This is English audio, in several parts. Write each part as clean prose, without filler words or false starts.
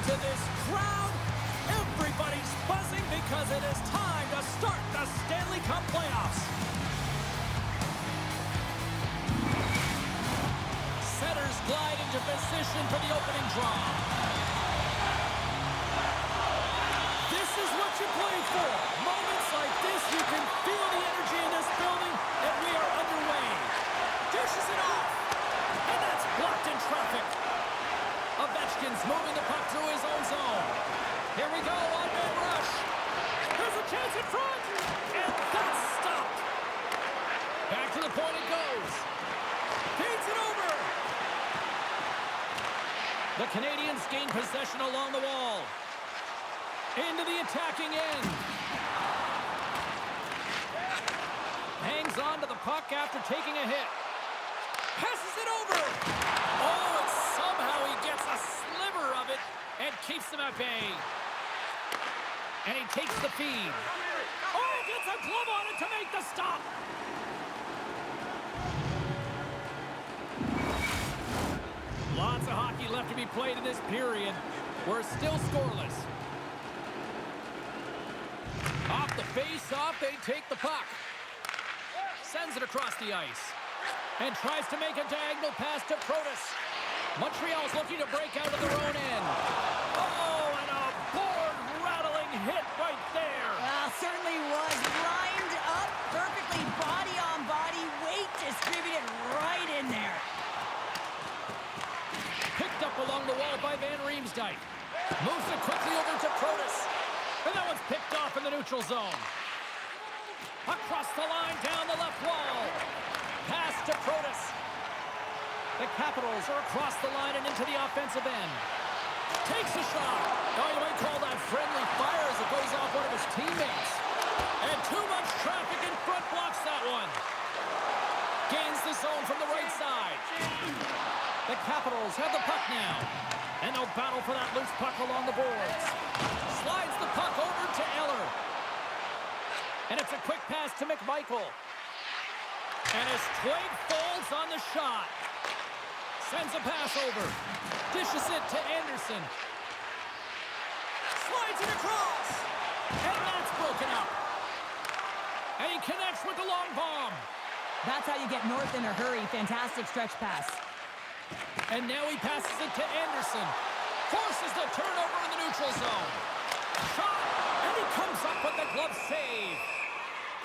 to this crowd. Everybody's buzzing because it is time to start the Stanley Cup playoffs. Setters glide into position for the opening draw. This is what you play for. Moments like this, you can feel the energy in this building, and we are underway. Dishes it off, and that's blocked in traffic. Ovechkin's moving the puck through his own zone. Here we go, on-man rush. There's a chance in front, and that's stopped. Back to the point it goes. Feeds it over. The Canadiens gain possession along the wall. Into the attacking end. Hangs on to the puck after taking a hit. Passes it over. Oh, and somehow he gets a sliver of it and keeps them at bay. And he takes the feed. Oh, gets a glove on it to make the stop. Lots of hockey left to be played in this period. We're still scoreless. Off the face-off, they take the puck. Sends it across the ice. And tries to make a diagonal pass to Protas. Montreal's looking to break out of their own end. Oh, and a board-rattling hit right there. Certainly was. Lined up perfectly, body on body, weight distributed right in there. Picked up along the wall by Van Riemsdyk. Moves it quickly over to Protas. And that one's picked off in the neutral zone. Across the line, down the left wall. Pass to Protas. The Capitals are across the line and into the offensive end. Takes a shot. Oh, you might call that friendly fire as it goes off one of his teammates. And too much traffic in front blocks that one. Gains the zone from the right side. The Capitals have the puck now. And they'll battle for that loose puck along the boards. Slides the puck over to Eller. And it's a quick pass to McMichael. And his twig folds on the shot. Sends a pass over. Dishes it to Anderson. Slides it across. And that's broken up. And he connects with the long bomb. That's how you get north in a hurry. Fantastic stretch pass. And now he passes it to Anderson. Forces the turnover in the neutral zone. Shot. And he comes up with the glove save.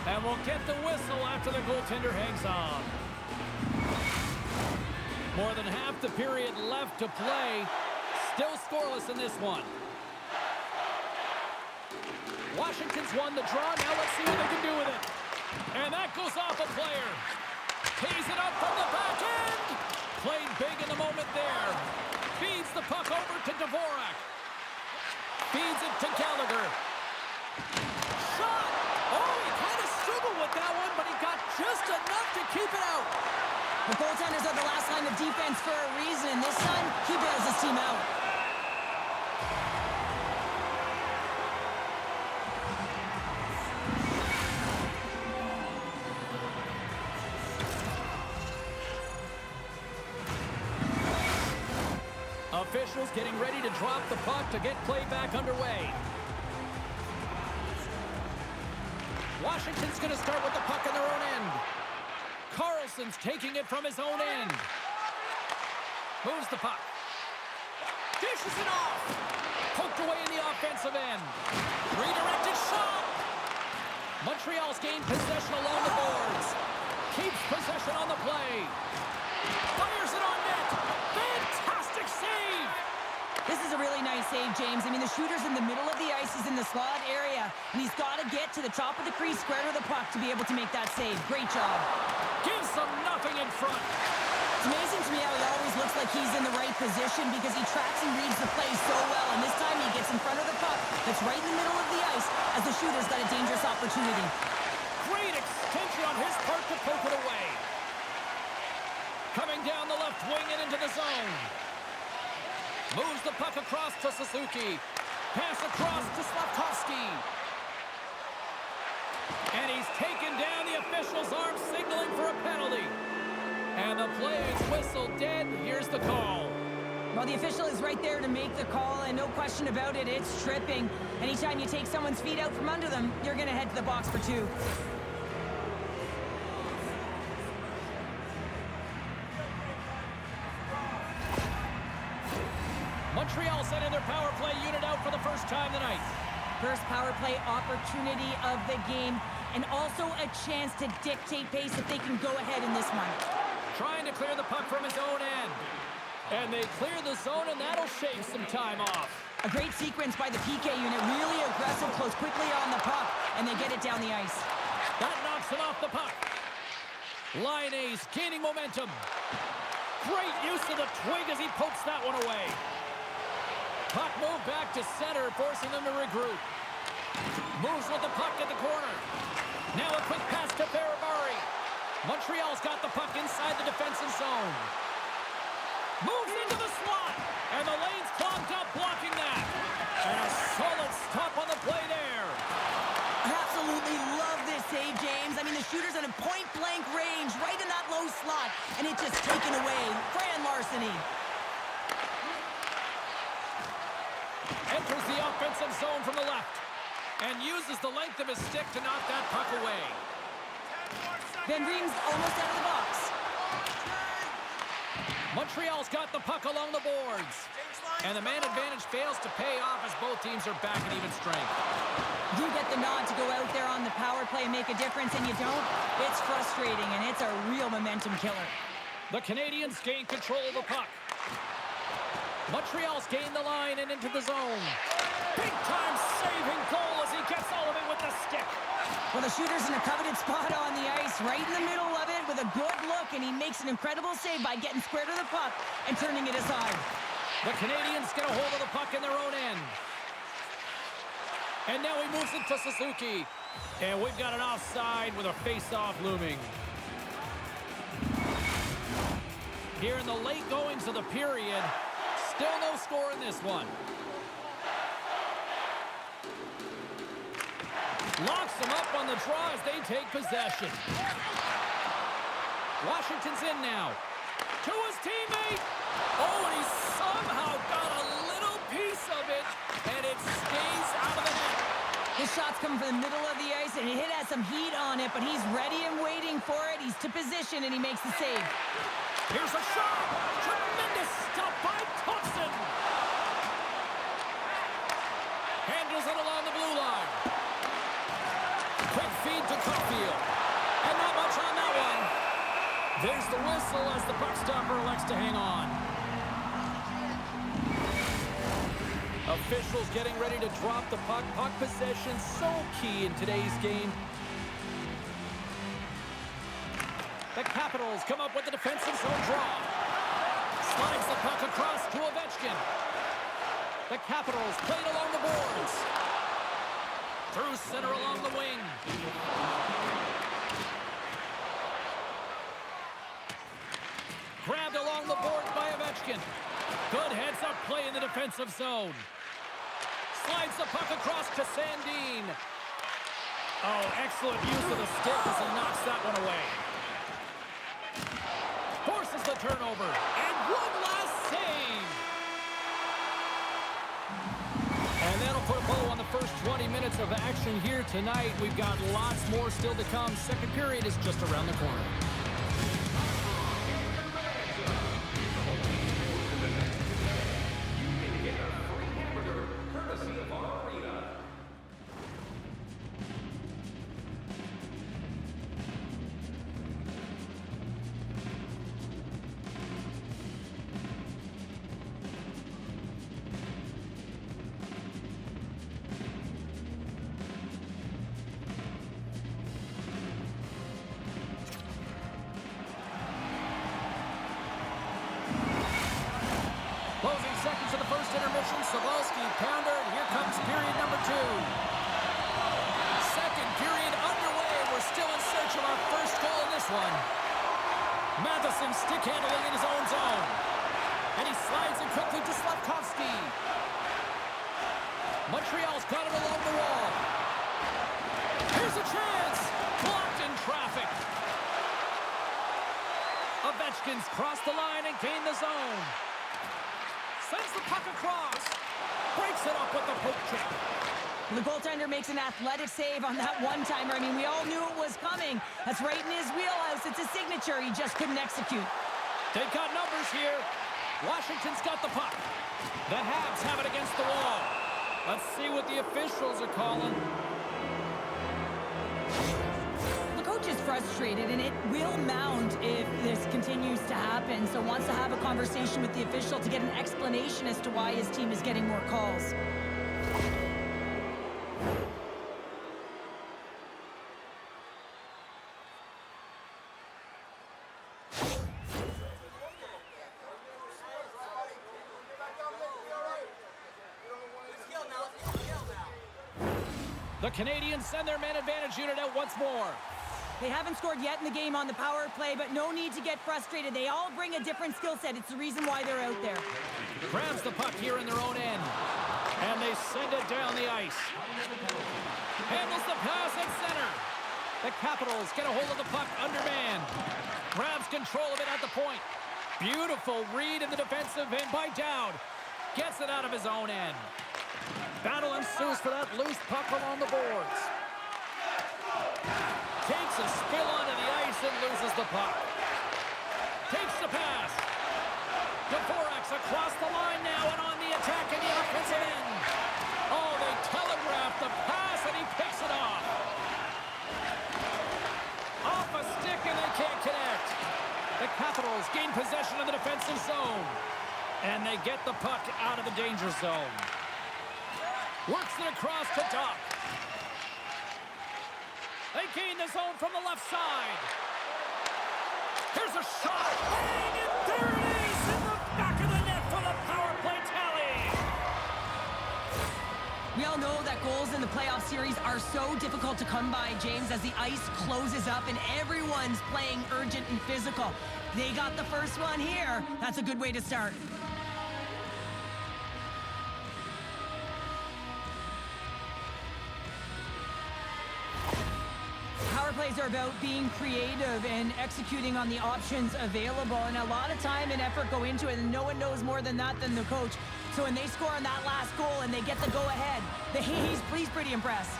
And we'll get the whistle after the goaltender hangs on. More than half the period left to play. Still scoreless in this one. Washington's won the draw. Now let's see what they can do with it. And that goes off a player. Tees it up from the back end. Played big in the moment there. Feeds the puck over to Dvorak. Feeds it to Gallagher. Shot! Oh, he kind of struggled with that one, but he got just enough to keep it out. The goaltenders are the last line of defense for a reason. This time, he bails his team out. Officials getting ready to drop the puck to get play back underway. Washington's going to start with the puck in their own end. Carlson's taking it from his own end. Moves the puck. Dishes it off. Poked away in the offensive end. Redirected shot. Montreal's gained possession along the boards. Keeps possession on the play. Fires it on net. Fantastic save. This is a really nice save, James. I mean, the shooter's in the middle of the ice. He's in the slot area. And he's got to get to the top of the crease, square to the puck to be able to make that save. Great job. Gives them nothing in front. It's amazing to me how he always looks like he's in the right position because he tracks and reads the play so well. And this time he gets in front of the puck that's right in the middle of the ice as the shooter's got a dangerous opportunity. Great extension on his part to poke it away. Coming down the left wing and into the zone. Moves the puck across to Suzuki. Pass across to Slafkovsky. And he's taken down. The official's arm signaling for a penalty. And the play is whistled dead. Here's the call. Well, the official is right there to make the call, and no question about it, it's tripping. Anytime you take someone's feet out from under them, you're going to head to the box for 2. Montreal sending their power play unit out for the first time tonight. First power play opportunity of the game, and also a chance to dictate pace if they can go ahead in this one. Trying to clear the puck from his own end. And they clear the zone, and that'll shave some time off. A great sequence by the PK unit, really aggressive, close quickly on the puck, and they get it down the ice. That knocks him off the puck. Line A's gaining momentum. Great use of the twig as he pokes that one away. Puck moved back to center, forcing them to regroup. Moves with the puck at the corner. Now a quick pass to Barabari. Montreal's got the puck inside the defensive zone. Moves into the slot. And the lane's clogged up, blocking that. And a solid stop on the play there. Absolutely love this save, James. I mean, the shooter's in a point-blank range, right in that low slot, and it's just taken away. Grand larceny. Enters the offensive zone from the left and uses the length of his stick to knock that puck away. Van Riem's almost out of the box. Montreal's got the puck along the boards. And the man advantage fails to pay off as both teams are back at even strength. You get the nod to go out there on the power play and make a difference, and you don't. It's frustrating, and it's a real momentum killer. The Canadiens gain control of the puck. Montreal's gained the line and into the zone. Big-time saving goal as he gets all of it with the stick. Well, the shooter's in a coveted spot on the ice, right in the middle of it with a good look, and he makes an incredible save by getting square to the puck and turning it aside. The Canadiens get a hold of the puck in their own end. And now he moves it to Suzuki. And we've got an offside with a face-off looming. Here in the late goings of the period, still no score in this one. Locks them up on the draw as they take possession. Washington's in now. To his teammate. Oh, and he somehow got a little piece of it, and it stays out of the net. His shot's coming from the middle of the ice, and it has some heat on it, but he's ready and waiting for it. He's to position, and he makes the save. Here's a shot. Tremendous stop by Thompson. Handles it along the blue line. Quick feed to Caulfield. And not much on that one. There's the whistle as the puck stopper elects to hang on. Officials getting ready to drop the puck. Puck possession so key in today's game. The Capitals come up with the defensive zone draw. Slides the puck across to Ovechkin. The Capitals played along the boards. Through center along the wing. Grabbed along the boards by Ovechkin. Good heads-up play in the defensive zone. Slides the puck across to Sandin. Oh, excellent use of the stick as he knocks that one away. Forces the turnover. And one last save. And that'll put a bow on the first 20 minutes of action here tonight. We've got lots more still to come. Second period is just around the corner. Closing seconds of the first intermission. Savalsky pounded. Here comes period number 2. Second period underway. We're still in search of our first goal in this one. Matheson stick handling in his own zone. And he slides it quickly to Slavkovsky. Montreal's got it along the wall. Here's a chance. Blocked in traffic. Ovechkin's crossed the line and gained the zone. Sends the puck across. Breaks it up with the poke check. The goaltender makes an athletic save on that one-timer. I mean, we all knew it was coming. That's right in his wheelhouse. It's a signature. He just couldn't execute. They've got numbers here. Washington's got the puck. The Habs have it against the wall. Let's see what the officials are calling. The coach is frustrated, and it will mount if this continues to happen. So wants to have a conversation with the official to get an explanation as to why his team is getting more calls. The Canadiens send their man advantage unit out once more. They haven't scored yet in the game on the power play, but no need to get frustrated. They all bring a different skill set. It's the reason why they're out there. Grabs the puck here in their own end. And they send it down the ice. Handles the pass at center. The Capitals get a hold of the puck undermanned. Grabs control of it at the point. Beautiful read in the defensive end by Dowd. Gets it out of his own end. Battle ensues for that loose puck along the boards. Takes a spill onto the ice and loses the puck. Takes the pass. Dvorak's across the line now and on the attack in the offensive end. Oh, they telegraphed the pass and he picks it off. Off a stick and they can't connect. The Capitals gain possession of the defensive zone. And they get the puck out of the danger zone. Works it across to Duck. They gain the zone from the left side. Here's a shot. Bang, and there it is in the back of the net for the power play tally. We all know that goals in the playoff series are so difficult to come by, James, as the ice closes up and everyone's playing urgent and physical. They got the first one here. That's a good way to start. Power plays are about being creative and executing on the options available, and a lot of time and effort go into it, and no one knows more than that than the coach. So when they score on that last goal and they get the go-ahead, he's pretty impressed.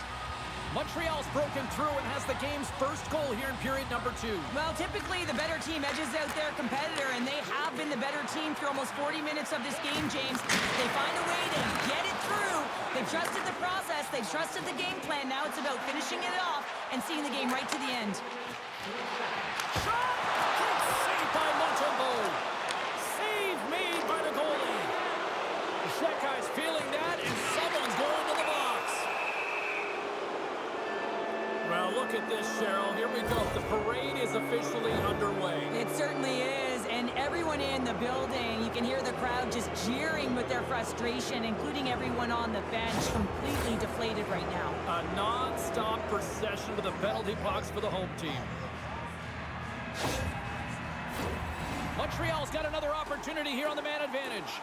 Montreal's broken through and has the game's first goal here in period number 2. Well, typically the better team edges out their competitor, and they have been the better team for almost 40 minutes of this game, James. They find a way to get it through. They've trusted the process. They've trusted the game plan. Now it's about finishing it off and seeing the game right to the end. Shot! Good save by Montembeault. Save made by the goalie. Shekai's feeling that, and someone's going to the box. Well, look at this, Cheryl. Here we go. The parade is officially underway. It certainly is, and everyone in the building, you can hear the crowd just jeering with their frustration, including everyone on the bench, completely deflated right now. A non-stop procession to the penalty box for the home team. Montreal's got another opportunity here on the man advantage.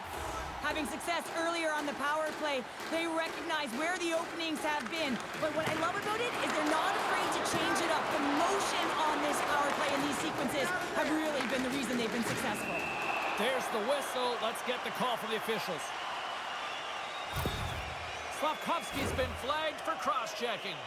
Having success earlier on the power play, they recognize where the openings have been. But what I love about it is they're not afraid to change it up. The motion on this power play and these sequences have really been the reason they've been successful. There's the whistle. Let's get the call from the officials. Slavkovsky's been flagged for cross-checking.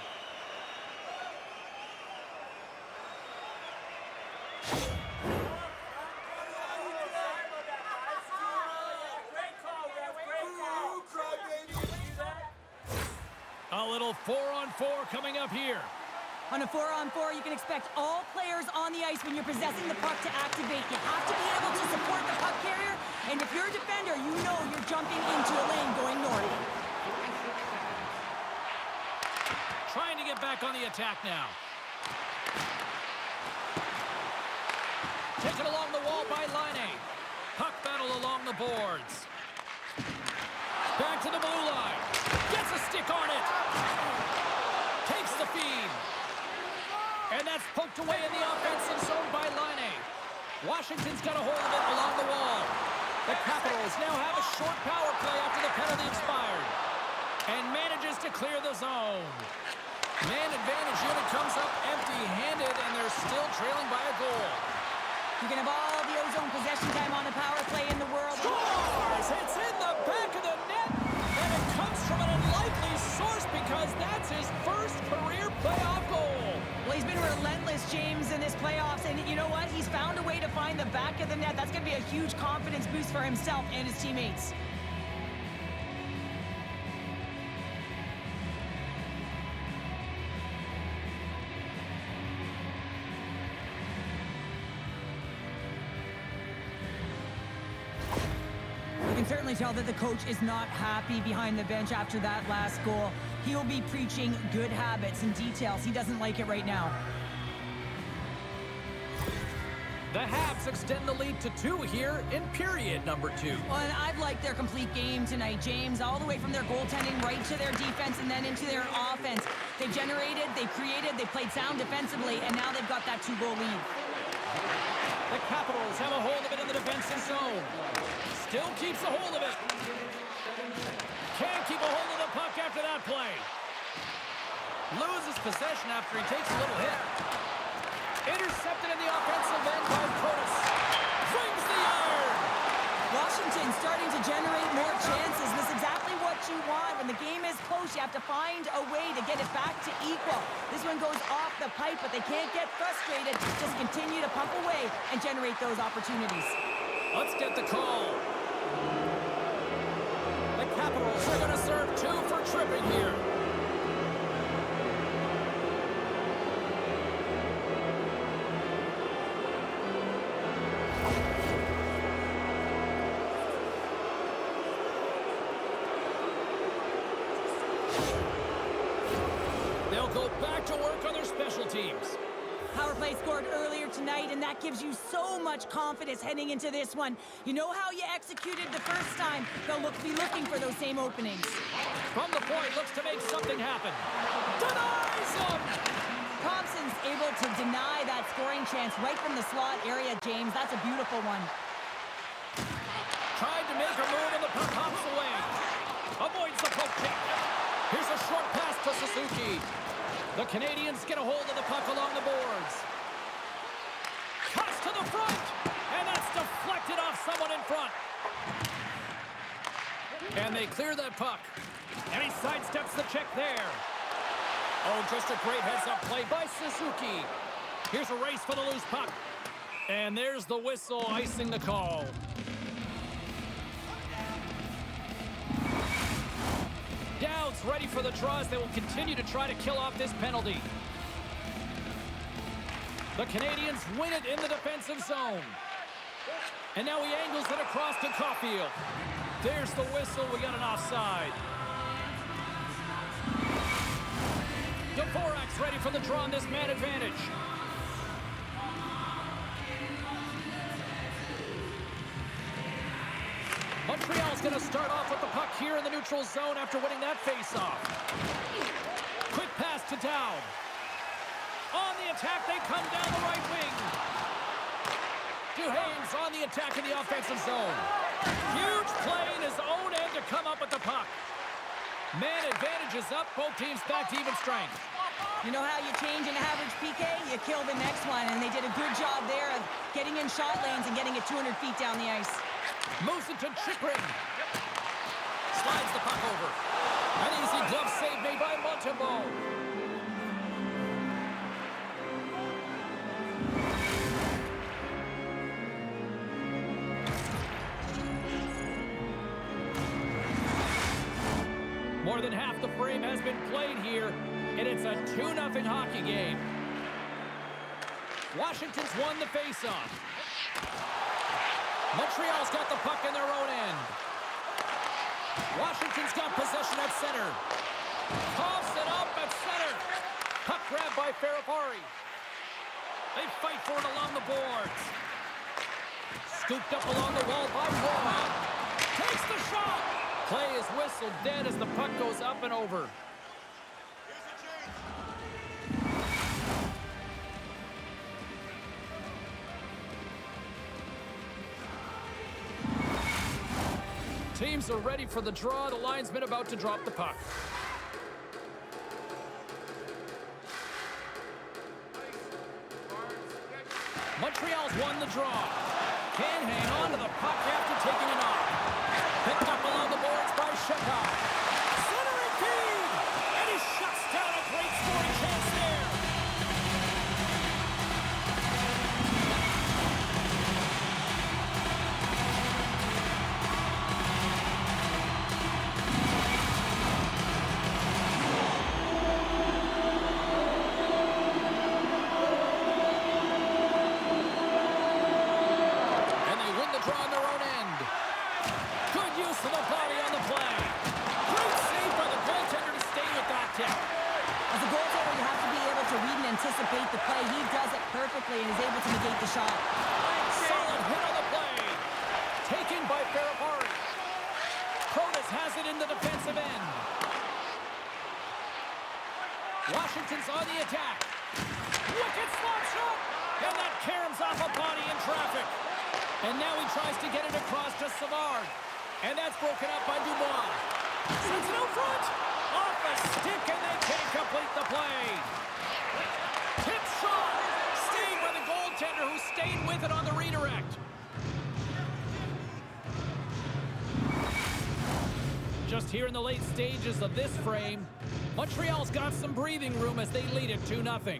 A little 4-on-4 coming up here. On a 4-on-4, you can expect all players on the ice when you're possessing the puck to activate. You have to be able to support the puck carrier, and if you're a defender, you know you're jumping into a lane going north. Trying to get back on the attack now. Taken along the wall by Laine. Puck battle along the boards. Back to the blue line. Gets a stick on it. Takes the feed. And that's poked away in the offensive zone by Laine. Washington's got a hold of it along the wall. The Capitals now have a short power play after the penalty expired. And manages to clear the zone. Man advantage unit comes up empty-handed, and they're still trailing by a goal. You can have all the ozone possession time on the power play in the world. Scores! It's in the back of the net, and it comes from an unlikely source because that's his first career playoff goal. Well, he's been relentless, James, in this playoffs, and you know what? He's found a way to find the back of the net. That's going to be a huge confidence boost for himself and his teammates. You can certainly tell that the coach is not happy behind the bench after that last goal. He'll be preaching good habits and details. He doesn't like it right now. The Habs extend the lead to 2 here in period number 2. Well, and I've liked their complete game tonight, James, all the way from their goaltending right to their defense and then into their offense. They've generated, they've created, they played sound defensively, and now they've got that 2-goal lead. The Capitals have a hold of it in the defensive zone. Still keeps a hold of it. Can't keep a hold of the puck after that play. Loses possession after he takes a little hit. Intercepted in the offensive end by Protas. Brings the iron. Washington starting to generate more chances. This is exactly what you want. When the game is close, you have to find a way to get it back to equal. This one goes off the pipe, but they can't get frustrated. Just continue to pump away and generate those opportunities. Let's get the call. The Capitals are going to serve 2 for tripping here. They'll go back to work on their special teams. Power play scored earlier tonight, and that gives you so much confidence heading into this one. You know how you executed the first time. They'll be looking for those same openings. From the point, looks to make something happen. Denies him! Thompson's able to deny that scoring chance right from the slot area, James. That's a beautiful one. Tried to make a move, and the puck hops away. Avoids the poke check. Here's a short pass to Suzuki. The Canadiens get a hold of the puck along the boards. Cuts to the front, and that's deflected off someone in front. And they clear that puck. And he sidesteps the check there. Oh, just a great heads-up play by Suzuki. Here's a race for the loose puck. And there's the whistle icing the call. Dowd's ready for the draws. They will continue to try to kill off this penalty. The Canadiens win it in the defensive zone. And now he angles it across to Caulfield. There's the whistle. We got an offside. Dvorak's ready for the draw on this man advantage. Montreal's going to start off with the puck here in the neutral zone after winning that faceoff. Quick pass to Dowd. On the attack, they come down the right wing. Duhaime's on the attack in the offensive zone. Huge play in his own end to come up with the puck. Man advantage is up. Both teams back to even strength. You know how you change an average PK? You kill the next one, and they did a good job there of getting in shot lanes and getting it 200 feet down the ice. Moves it to Chikrin. Slides the puck over. An easy glove save made by Montembeault. More than half the frame has been played here, and it's a 2-0 hockey game. Washington's won the faceoff. Montreal's got the puck in their own end. Washington's got possession at center. Coughs it up at center. Puck grabbed by Ferrapari. They fight for it along the boards. Scooped up along the wall by Roma. Takes the shot. Play is whistled dead as the puck goes up and over. Teams are ready for the draw. The linesman about to drop the puck. Montreal's won the draw. Can't hang on to the puck after taking it off. Picked up along the boards by Shepard. Centering feed! And he shuts down a great scoring chance there. And they win the draw on their own end. Good use of the body on the play. Great save by the goaltender to stay with that tip. As a goaltender, you have to be able to read and anticipate the play. He does it perfectly and is able to negate the shot. Solid hit on the play. Taken by Ferrapari. Protas has it in the defensive end. Washington's on the attack. Wicked slap shot. And that caroms off a body in traffic. And now he tries to get it across to Savard. And that's broken up by Dubois. Sends it out front. Off a stick, and they can't complete the play. Tip shot. Saved by the goaltender, who stayed with it on the redirect. Just here in the late stages of this frame, Montreal's got some breathing room as they lead it 2-0.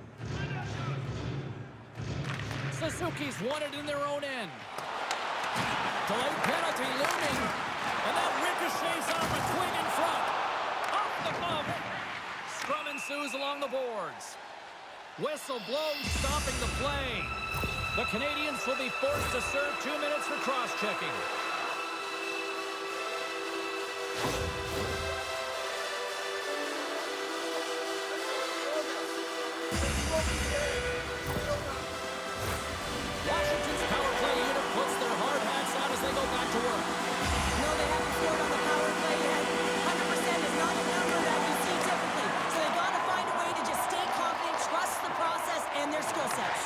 Suzuki's won it in their own end. Delayed penalty looming. And that ricochets off a twig in front. Off the glove. Scrum ensues along the boards. Whistle blows, stopping the play. The Canadiens will be forced to serve 2 minutes for cross-checking. Washington's power play unit puts their hard hats on as they go back to work. No, they haven't scored on the power play yet. 100% is not a number that you see typically. So they got to find a way to just stay confident, trust the process and their skill sets.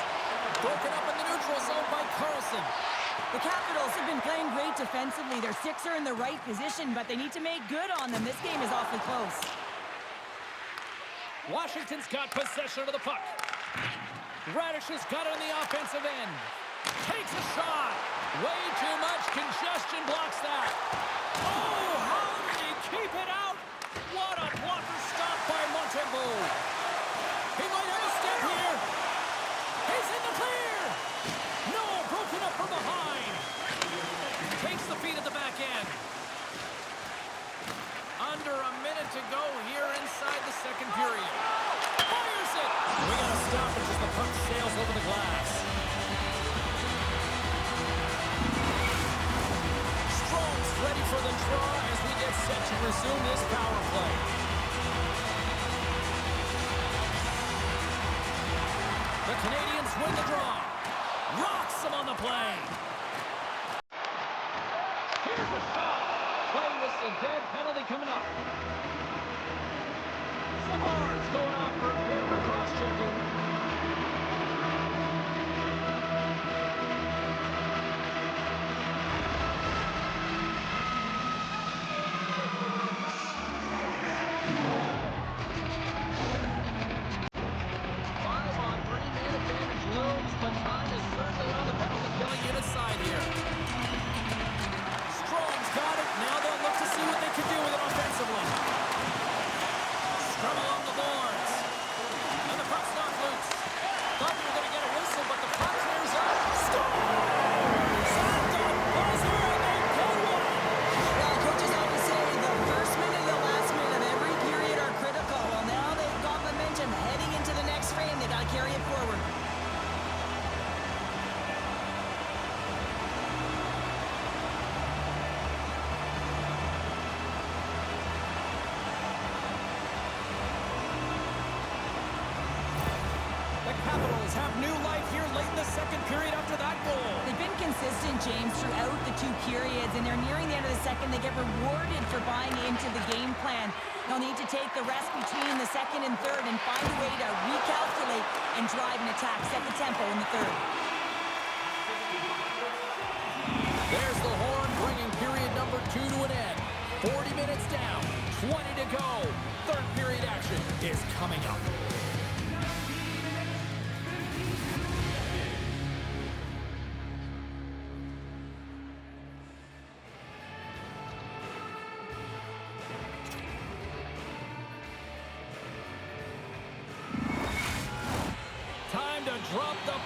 Broken up in the neutral zone by Carlson. The Capitals have been playing great defensively. Their sticks are in the right position, but they need to make good on them. This game is awfully close. Washington's got possession of the puck. Radish has got it on the offensive end. Takes a shot. Way too much congestion blocks that. Oh, how did he keep it out? What a blocker stop by Montembeault. He might have a step here. He's in the clear. No, broken up from behind. Takes the feed at the back end. Under a minute to go here inside the second period. Fires it. We got a stoppage as the puck sails over the glass. Strong's ready for the draw as we get set to resume this power play. The Canadiens win the draw. Rocks them on the play. Here's a shot. Play whistle dead. Penalty coming up. Savard's going off for a bit for cross-checking. Have new life here late in the second period after that goal. They've been consistent, James, throughout the 2 periods, and they're nearing the end of the second. They get rewarded for buying into the game plan. They'll need to take the rest between the second and third and find a way to recalculate and drive an attack, set the tempo in the third. There's the horn, bringing period number 2 to an end. 40 minutes down, 20 to go. Third period action is coming up.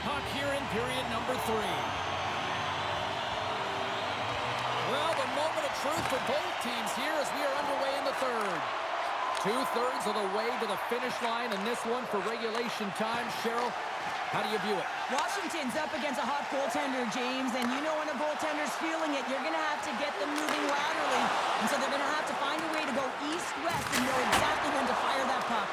puck here in period number 3. Well, the moment of truth for both teams here as we are underway in the third. 2/3 of the way to the finish line, and this one for regulation time. Cheryl, how do you view it? Washington's up against a hot goaltender, James, and you know when a goaltender's feeling it, you're going to have to get them moving laterally. And so they're going to have to find a way to go east-west and know exactly when to fire that puck.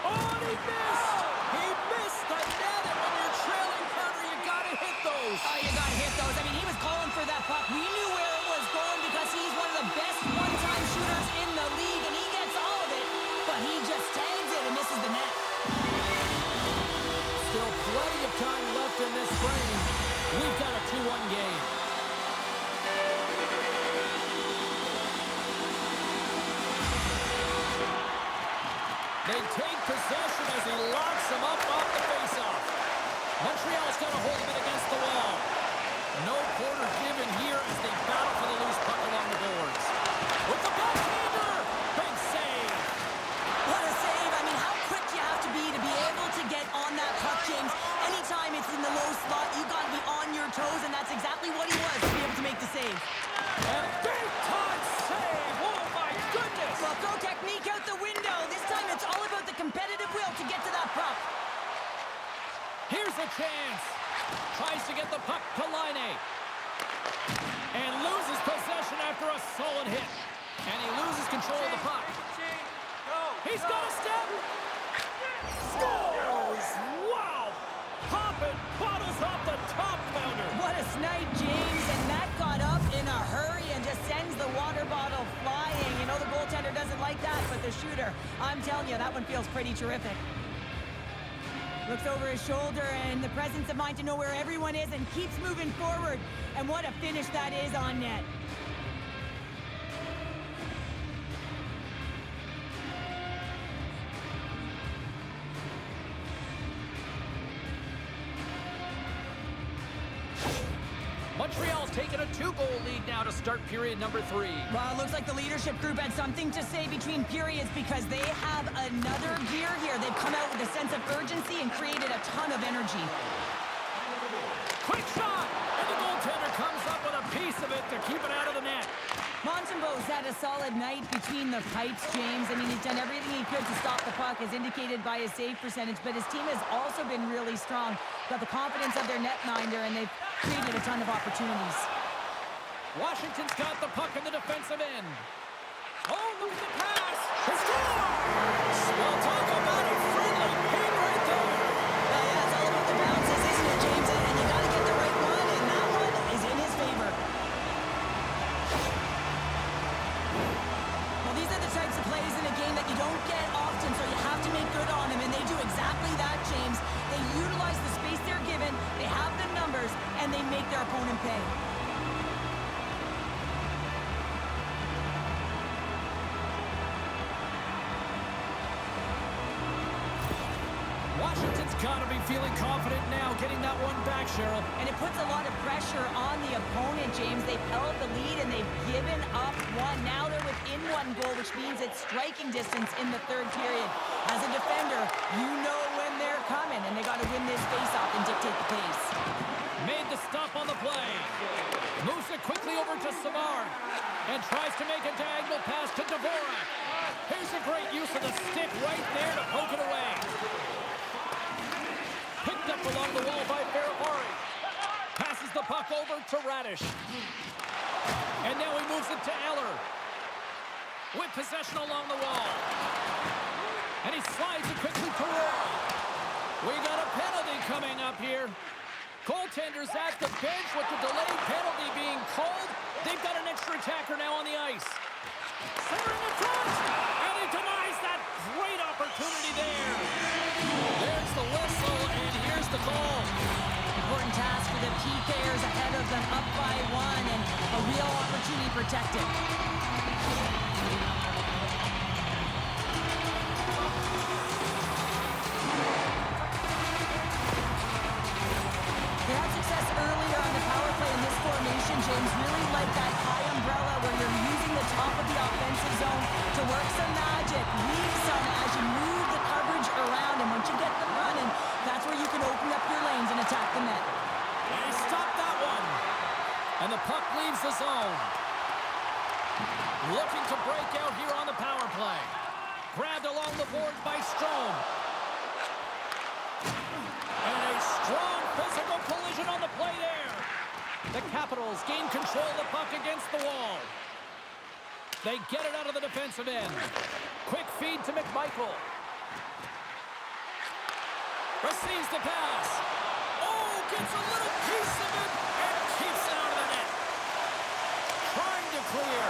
Oh, and he missed! He missed the net, and when you're trailing partner, you got to hit those. Oh, you got to hit those. I mean, he was calling for that puck. We knew where it was going because he's one of the best one-time shooters in the league, and he gets all of it, but he just tags it and misses the net. Still plenty of time left in this frame. We've got a 2-1 game. They take possession as he locks him up off the faceoff. Montreal's got to hold him against the wall. No quarter given here as they battle for the loose puck along the boards. With the backhander! Big save! What a save. I mean, how quick you have to be able to get on that puck, James. Anytime it's in the low slot, you got to be on your toes, and that's exactly what he was to be able to make the save. And a big-time save! Oh, my goodness! Well, throw technique out the window. This time it's all about the competitive will to get to that puck. Here's a chance. Tries to get the puck to Line A. And loses possession after a solid hit. And he loses control of the puck. He's got a step. Scores! Wow! Popping bottles off the top pounder. What a snipe, James. And that got up in a hurry and just sends the water bottle flying. You know the goaltender doesn't like that, but the shooter, I'm telling you, that one feels pretty terrific. Looks over his shoulder and the presence of mind to know where everyone is and keeps moving forward. And what a finish that is on net. Montreal's taken a 2-goal lead now to start period number 3. Well, it looks like the leadership group had something to say between periods because they have another gear here. They've come out with a sense of urgency and created a ton of energy. Quick shot! And the goaltender comes up with a piece of it to keep it out of the net. Montembeau's had a solid night between the pipes, James. I mean, he's done everything he could to stop the puck, as indicated by his save percentage, but his team has also been really strong. Got the confidence of their netminder, and they've created a ton of opportunities. Washington's got the puck in the defensive end. Oh, look at the pass! He scores! Well, talk about a friendly pin right there. Yeah, it's all about the bounces, isn't it, James? And you got to get the right one, and that one is in his favor. Well, these are the types of plays in a game that you don't get often, so you have to make good on them, and they do exactly that, James. They utilize the space they're given, they have the numbers, and they make their opponent pay. Washington's got to be feeling confident now, getting that one back, Cheryl. And it puts a lot of pressure on the opponent, James. They've held the lead, and they've given up one. Now they're within 1 goal, which means it's striking distance in the third period. As a defender, you know when they're coming, and they got to win this faceoff and dictate the pace. Made the stop on the play. Moves it quickly over to Savard. And tries to make a diagonal pass to Dvorak. Here's a great use of the stick right there to poke it away. Picked up along the wall by Ferrari. Passes the puck over to Radish. And now he moves it to Eller. With possession along the wall. And he slides it quickly to Roy. We got a penalty coming up here. Goaltenders at the bench with the delayed penalty being called. They've got an extra attacker now on the ice. Centering in front. And he denies that great opportunity there. There's the whistle, and here's the call. Important task for the PKers ahead of them, up by 1, and a real opportunity protected. They had success earlier on the power play in this formation, James. Really like that high umbrella where you're using the top of the offensive zone to work some magic, weave some as you move the coverage around. And once you get them running, that's where you can open up your lanes and attack the net. And he stopped that one. And the puck leaves the zone. Looking to break out here on the power play. Grabbed along the boards by Strome. And a strong physical collision on the play there. The Capitals gain control of the puck against the wall. They get it out of the defensive end. Quick feed to McMichael. Receives the pass. Oh, gets a little piece of it and keeps it out of the net. Trying to clear.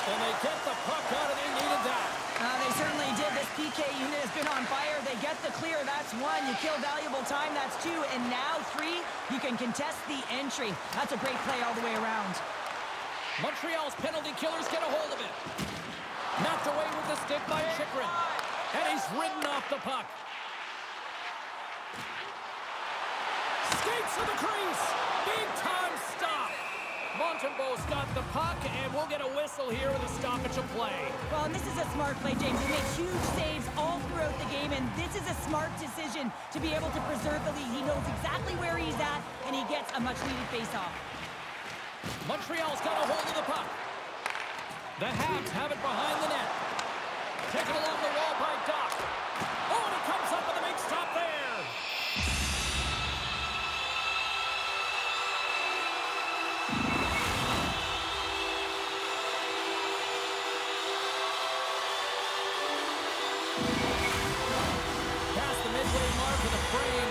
And they get the puck out and they needed that. They certainly did. This PK unit has been on fire. They get the clear. That's one. You kill valuable time. That's two. And now three, you can contest the entry. That's a great play all the way around. Montreal's penalty killers get a hold of it. Knocked away with the stick by Chychrun. And he's ridden off the puck. Skates to the crease. Big time stop. Montembeau's got the puck, and we'll get a whistle here with a stoppage of play. Well, and this is a smart play, James. He makes huge saves all throughout the game, and this is a smart decision to be able to preserve the lead. He knows exactly where he's at, and he gets a much-needed face-off. Montreal's got a hold of the puck. The Habs have it behind the net. Taken along the wall by Doc. Oh, and it comes up with a big stop there. Past the midway mark of the frame,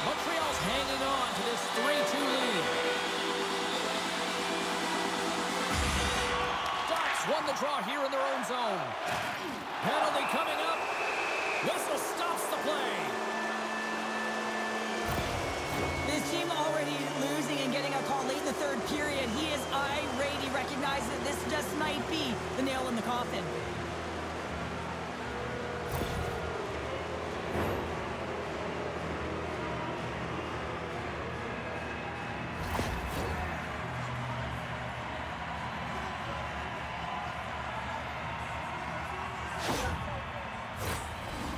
Montreal's hanging on to this 3-2 lead. Doc's won the draw here in their own zone. Penalty coming up. Whistle stops the play. This team already losing and getting a call late in the third period. He is irate. He recognizes that this just might be the nail in the coffin.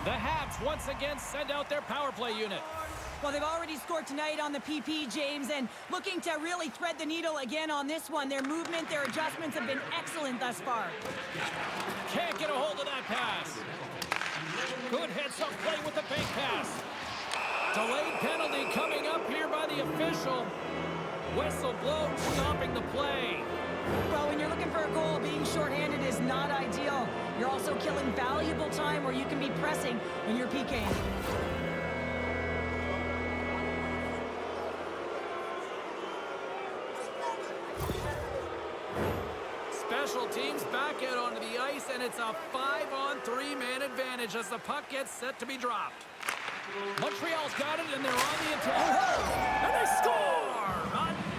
The Habs once again send out their power play unit. Well, they've already scored tonight on the PP, James, and looking to really thread the needle again on this one. Their movement, their adjustments have been excellent thus far. Can't get a hold of that pass. Good heads-up play with the fake pass. Delayed penalty coming up here by the official. Whistle blown, stopping the play. Well, when you're looking for a goal, being shorthanded is not ideal. You're also killing valuable time where you can be pressing when you're PKing. Special teams back out onto the ice, and it's a 5-on-3 man advantage as the puck gets set to be dropped. Montreal's got it, and they're on the attack. And they score!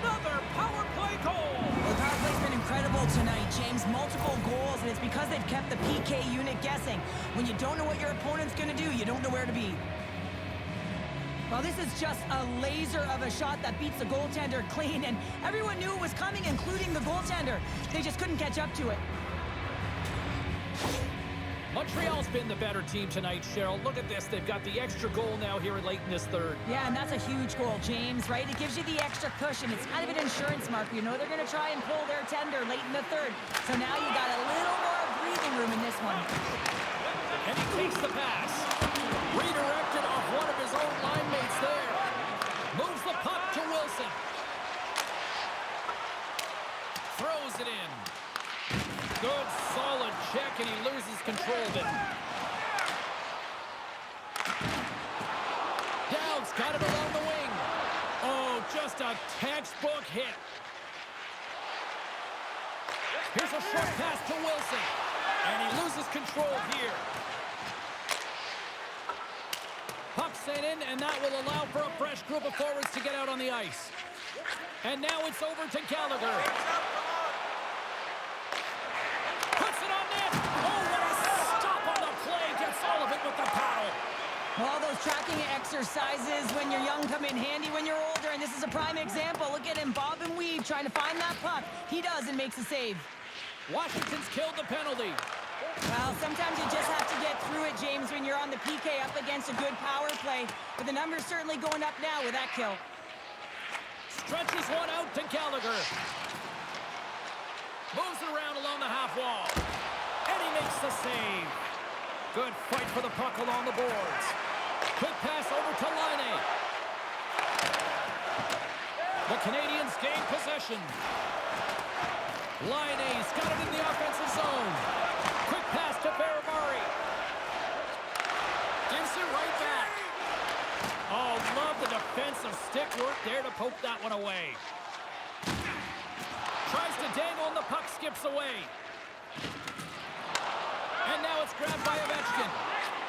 Another power play goal! The power play's been incredible tonight, James. Multiple goals, and it's because they've kept the PK unit guessing. When you don't know what your opponent's going to do, you don't know where to be. Well, this is just a laser of a shot that beats the goaltender clean, and everyone knew it was coming, including the goaltender. They just couldn't catch up to it. Montreal's been the better team tonight, Cheryl. Look at this. They've got the extra goal now here late in this third. Yeah, and that's a huge goal, James, right? It gives you the extra cushion. It's kind of an insurance marker. You know they're going to try and pull their tender late in the third. So now you got a little more breathing room in this one. And he takes the pass. Redirected off one of his own line mates there. Moves the puck to Wilson. Throws it in. Good, solid check, and he loses control of it. Dowd's got it along the wing. Oh, just a textbook hit. Here's a short pass to Wilson. And he loses control here. Puck sent in, and that will allow for a fresh group of forwards to get out on the ice. And now it's over to Gallagher. Puts it on net. Oh, what a stop on the play. Gets all of it with the paddle. Well, all those tracking exercises when you're young come in handy when you're older, and this is a prime example. Look at him bob and weave trying to find that puck. He does and makes a save. Washington's killed the penalty. Well, sometimes you just have to get through it, James, when you're on the PK up against a good power play. But the number's certainly going up now with that kill. Stretches one out to Gallagher. Moves it around along the half wall. And he makes the save. Good fight for the puck along the boards. Quick pass over to Laine. The Canadiens gain possession. Laine's got it in the offensive zone. Quick pass to Barabari. Gives it right back. Oh, love the defensive stick work there to poke that one away. Tries to dangle and the puck skips away. And now it's grabbed by Ovechkin.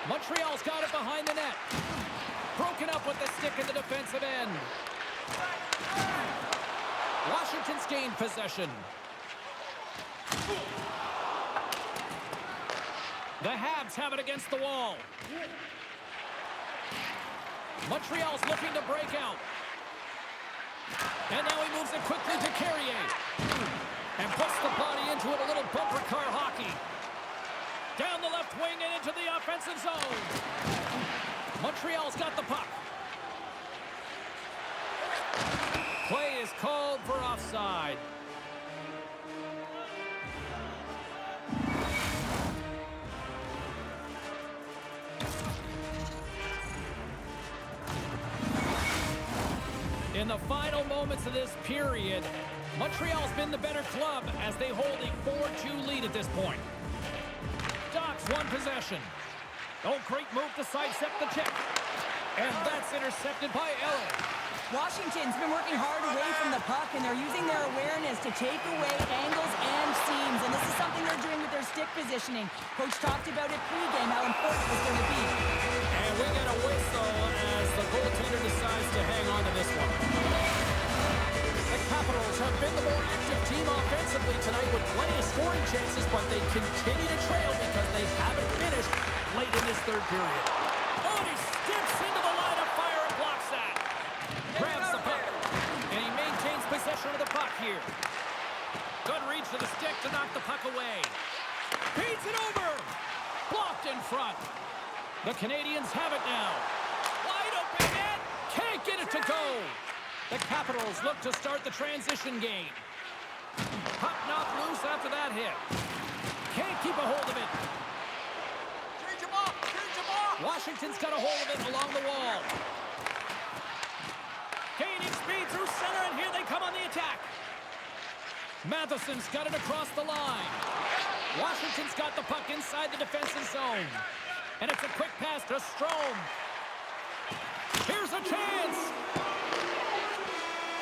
Montreal's got it behind the net. Broken up with the stick in the defensive end. Washington's gained possession. The Habs have it against the wall. Montreal's looking to break out. And now he moves it quickly to Carrier. And puts the body into it, a little bumper car hockey. Down the left wing and into the offensive zone. Montreal's got the puck. Play is called for offside. In the final moments of this period, Montreal's been the better club as they hold a 4-2 lead at this point. Docks one possession. Oh, great move to sidestep the check. And that's intercepted by Ellen. Washington's been working hard away from the puck, and they're using their awareness to take away angles and seams. And this is something they're doing with their stick positioning. Coach talked about it pregame, how important it was going to be. And we get a whistle as the goaltender decides to hang on to this one. The Capitals have been the more active team offensively tonight with plenty of scoring chances, but they continue to trail because they haven't finished late in this third period. Oh, and he steps into the line of fire and blocks that. Grabs the puck, and he maintains possession of the puck here. Good reach to the stick to knock the puck away. Beats it over. Blocked in front. The Canadiens have it now. Wide open net. Can't get it to go. The Capitals look to start the transition game. Puck knocked loose after that hit. Can't keep a hold of it. Change him off. Washington's got a hold of it along the wall. Gaining speed through center, and here they come on the attack. Matheson's got it across the line. Washington's got the puck inside the defensive zone. And it's a quick pass to Strome. Here's a chance.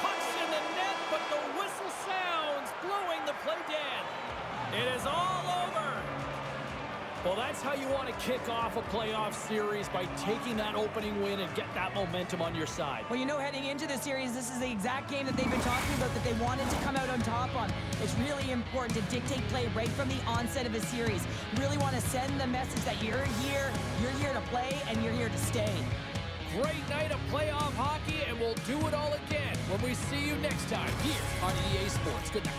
Puck's in the net, but the whistle sounds, blowing the play dead. It is all over. Well, that's how you want to kick off a playoff series, by taking that opening win and get that momentum on your side. Well, you know, heading into the series, this is the exact game that they've been talking about, that they wanted to come out on top on. It's really important to dictate play right from the onset of a series. You really want to send the message that you're here to play, and you're here to stay. Great night of playoff hockey, and we'll do it all again when we see you next time here on EA Sports. Good night.